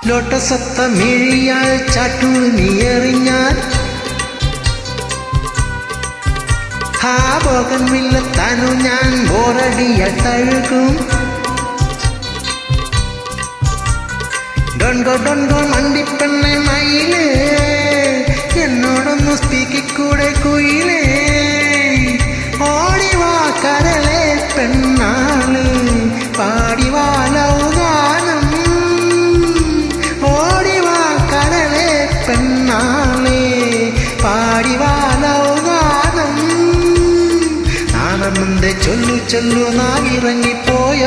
ലോട്ടസത്ത മിഴിയാൽ ചാട്ടൂന്നി എറിഞ്ഞാൽ ഹാ ബോഗൻവില്ലത്താനു ഞാൻ ബോറടിയാൽ തഴുകും. ഡൊൺഗോ മണ്ടിപ്പെണ്ണെ മയിലേ, എന്നോടൊന്നു സ്പീക്കിക്കൂടെ കുയിലേ. ഓടിവാ കരളെ പെണ്ണാള്, പാടിവാ ലൗഗാനം. ഓടിവാ കരളെ പെണ്ണാളെ, പാടിവാ ലൗഗാനം. നാണമെന്തെ ചൊല്ലു നാവിറങ്ങിപ്പോയ